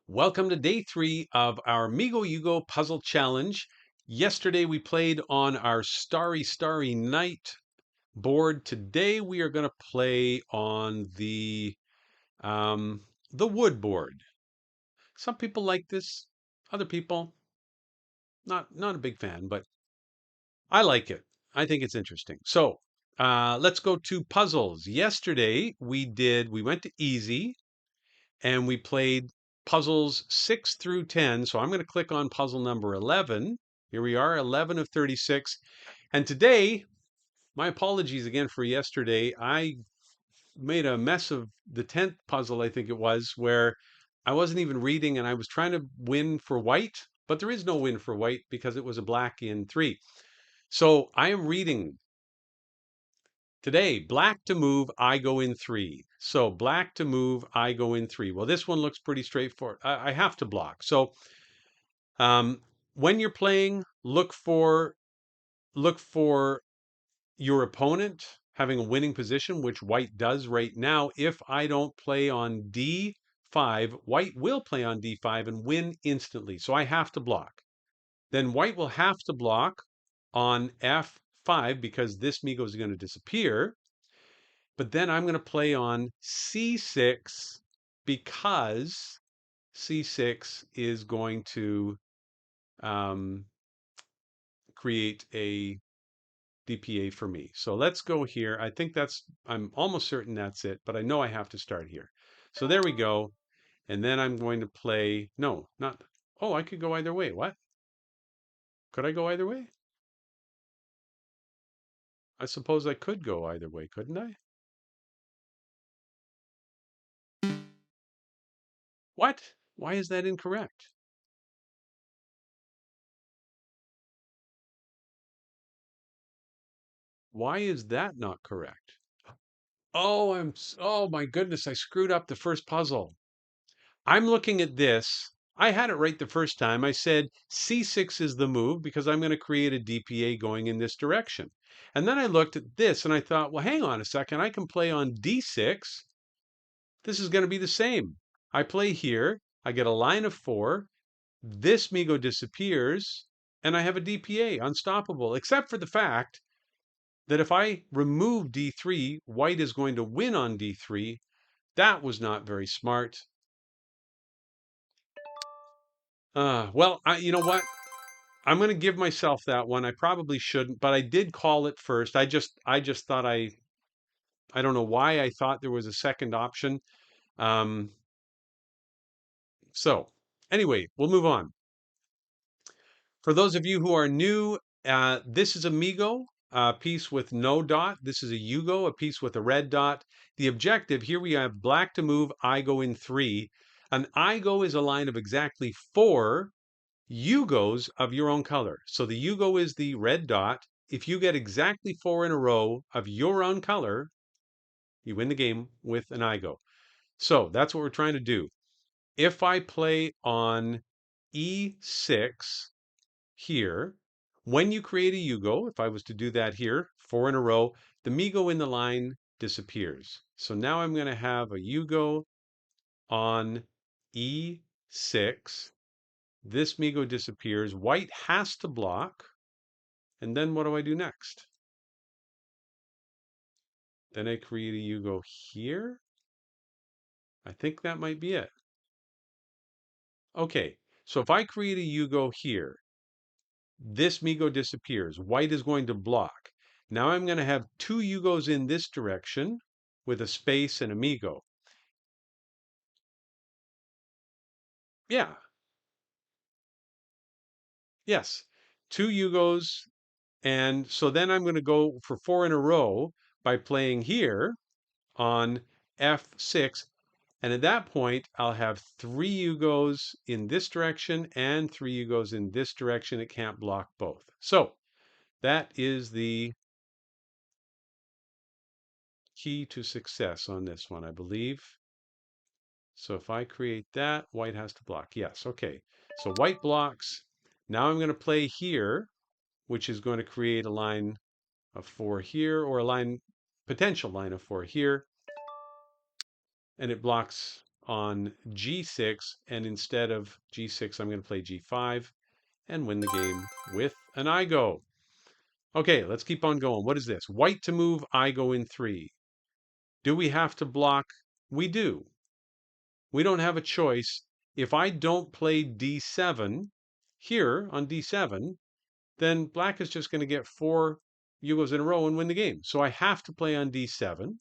Welcome to day 3 of our Migoyugo puzzle challenge. Yesterday we played on our Starry Night board. Today we are going to play on the wood board. Some people like this, other people not a big fan, but I like it. I think it's interesting. So let's go to puzzles. Yesterday we went to easy and we played puzzles 6 through 10. So I'm going to click on puzzle number 11. Here we are, 11 of 36. And today, my apologies again for yesterday. I made a mess of the 10th puzzle, I think it was, where I wasn't even reading and I was trying to win for white, but there is no win for white because it was a black in 3. So I am reading today, black to move, I go in 3. So black to move, I go in 3. Well, this one looks pretty straightforward. I have to block. So um, when you're playing, look for your opponent having a winning position, which white does right now. If I don't play on D5, white will play on D5 and win instantly. So I have to block. Then white will have to block on F5 because this Migo is going to disappear. But then I'm going to play on C6 because C6 is going to um, create a DPA for me. So let's go here. I'm almost certain that's it, but I know I have to start here. So there we go. And then I'm going to play, no, not, oh, I could go either way. What? Could I go either way? I suppose I could go either way, couldn't I? What? Why is that incorrect? Why is that not correct? Oh my goodness, I screwed up the first puzzle. I'm looking at this. I had it right the first time. I said C6 is the move because I'm going to create a DPA going in this direction. And then I looked at this and I thought, well, hang on a second. I can play on D6. This is going to be the same. I play here. I get a line of 4. This Migo disappears and I have a DPA, unstoppable, except for the fact that if I remove D3, white is going to win on D3. That was not very smart. You know what? I'm going to give myself that one. I probably shouldn't, but I did call it first. I just thought I don't know why I thought there was a second option. Um, so anyway, we'll move on. For those of you who are new, this is a Migo, a piece with no dot. This is a Yugo, a piece with a red dot. The objective here we have black to move. I go in 3. An I go is a line of exactly 4 Yugos of your own color. So the Yugo is the red dot. If you get exactly 4 in a row of your own color, you win the game with an Igo. So that's what we're trying to do. If I play on E6 here, when you create a Yugo, if I was to do that here, 4 in a row, the Migo in the line disappears. So now I'm going to have a Yugo on E6. This Migo disappears. White has to block. And then what do I do next? Then I create a Yugo here. I think that might be it. Okay, so if I create a Yugo here, this Migo disappears. White is going to block. Now I'm going to have 2 Yugos in this direction with a space and a Migo. Yeah, yes, 2 Yugos. And so then I'm going to go for 4 in a row by playing here on F6. And at that point, I'll have 3 Yugos in this direction and 3 Yugos in this direction. It can't block both. So that is the key to success on this one, I believe. So if I create that, white has to block. Yes, okay. So white blocks. Now I'm going to play here, which is going to create a line of 4 here, or a potential line of 4 here. And it blocks on g6, and instead of g6, I'm going to play g5 and win the game with an I go. Okay, let's keep on going. What is this? White to move, I go in 3. Do we have to block? We do. We don't have a choice. If I don't play d7 here on d7, then black is just going to get 4 Yugos in a row and win the game. So I have to play on d7.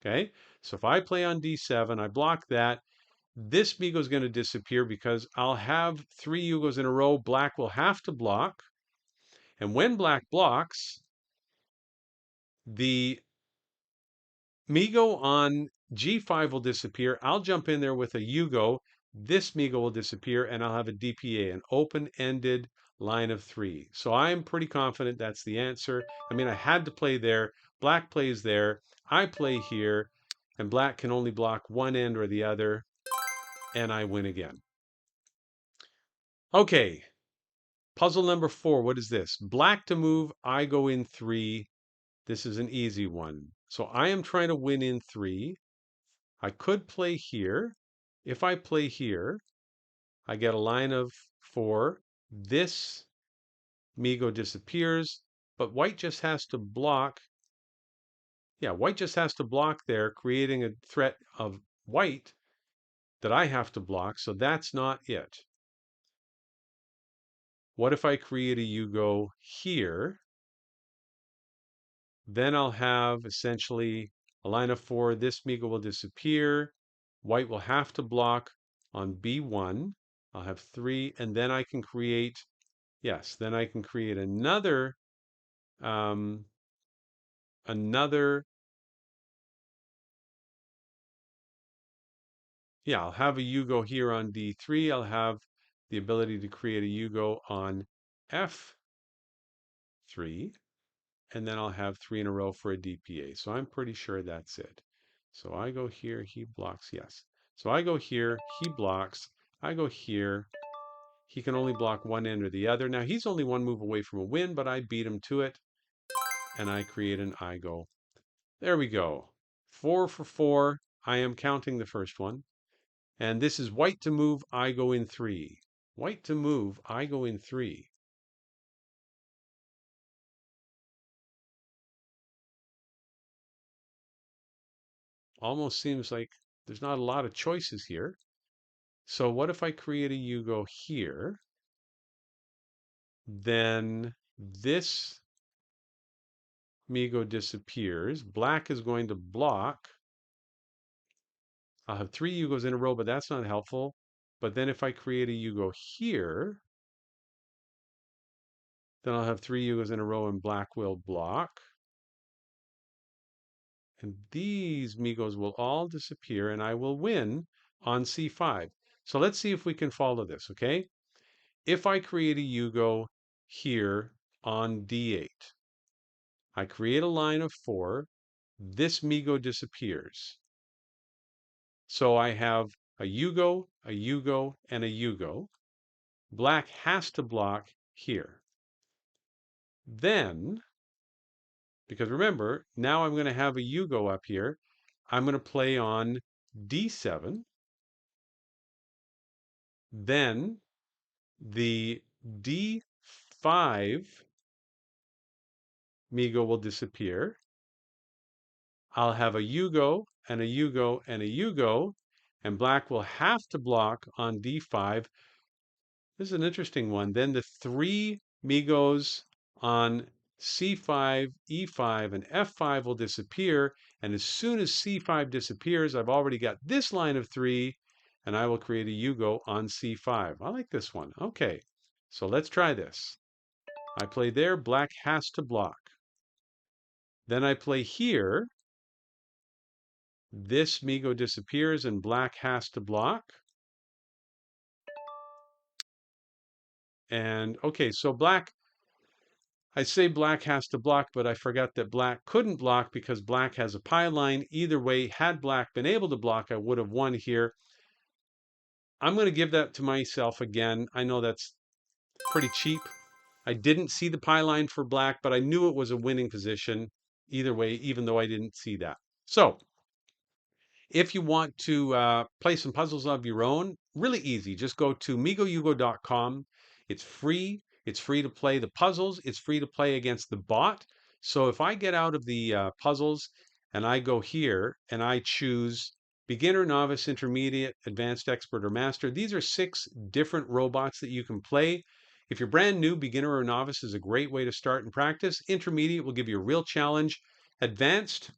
Okay, so if I play on d7, I block that. This Migo is going to disappear because I'll have 3 Yugos in a row. Black will have to block. And when black blocks, the Migo on g5 will disappear. I'll jump in there with a Yugo. This Migo will disappear, and I'll have a DPA, an open-ended line of 3. So I'm pretty confident that's the answer. I mean, I had to play there. Black plays there. I play here, and black can only block one end or the other, and I win again. Okay, puzzle number 4. What is this? Black to move, I go in 3. This is an easy one. So I am trying to win in 3. I could play here. If I play here, I get a line of 4. This Migo disappears, but white just has to block. Yeah, white just has to block there, creating a threat of white that I have to block, so that's not it. What if I create a Yugo here? Then I'll have essentially a line of 4. This Migo will disappear. White will have to block on B1. I'll have 3, and then I can create, yes, then I can create um, another, yeah, I'll have a Yugo here on D3. I'll have the ability to create a Yugo on F3, and then I'll have 3 in a row for a DPA. So I'm pretty sure that's it. So I go here, he blocks, yes. So I go here, he blocks, I go here, he can only block one end or the other. Now he's only one move away from a win, but I beat him to it, and I create an I go. There we go. 4 for 4. I am counting the first one. And this is white to move, I go in 3. White to move, I go in 3. Almost seems like there's not a lot of choices here. So what if I create a Yugo here? Then this Migo disappears. Black is going to block. I'll have 3 Yugos in a row, but that's not helpful. But then if I create a Yugo here, then I'll have 3 Yugos in a row and black will block. And these Migos will all disappear and I will win on C5. So let's see if we can follow this, okay? If I create a Yugo here on D8, I create a line of 4, this Migo disappears. So I have a Yugo, a Yugo, and a Yugo. Black has to block here. Then, because remember, now I'm going to have a Yugo up here, I'm going to play on D7. Then the D5 Migo will disappear. I'll have a Yugo and a Yugo and a Yugo, and black will have to block on D5. This is an interesting one. Then the 3 Migos on C5, E5, and F5 will disappear. And as soon as C5 disappears, I've already got this line of 3, and I will create a Yugo on C5. I like this one. Okay, so let's try this. I play there, black has to block. Then I play here. This Migo disappears and black has to block. And okay, so I say black has to block, but I forgot that black couldn't block because black has a pie line. Either way, had black been able to block, I would have won here. I'm going to give that to myself again. I know that's pretty cheap. I didn't see the pie line for black, but I knew it was a winning position either way, even though I didn't see that. So If you want to play some puzzles of your own, really easy. Just go to migoyugo.com. It's free. It's free to play the puzzles. It's free to play against the bot. So if I get out of the puzzles and I go here and I choose beginner, novice, intermediate, advanced, expert, or master, these are 6 different robots that you can play. If you're brand new, beginner or novice is a great way to start and practice. Intermediate will give you a real challenge. Advanced,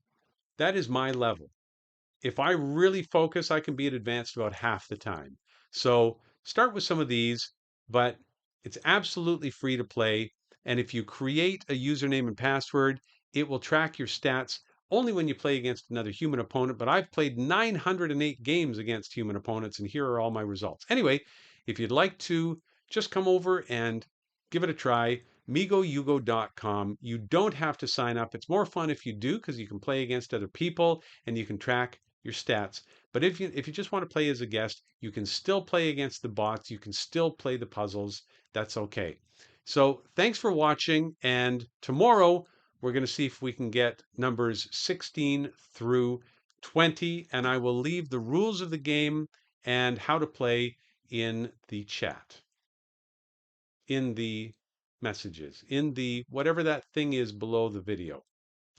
that is my level. If I really focus, I can be at advanced about half the time. So start with some of these, but it's absolutely free to play. And if you create a username and password, it will track your stats only when you play against another human opponent. But I've played 908 games against human opponents, and here are all my results. Anyway, if you'd like to, just come over and give it a try. Migoyugo.com. You don't have to sign up. It's more fun if you do because you can play against other people and you can track your stats. But if you just want to play as a guest, you can still play against the bots. You can still play the puzzles. That's okay. So thanks for watching. And tomorrow we're going to see if we can get numbers 16 through 20. And I will leave the rules of the game and how to play in the chat, in the messages, in the whatever that thing is below the video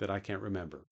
that I can't remember.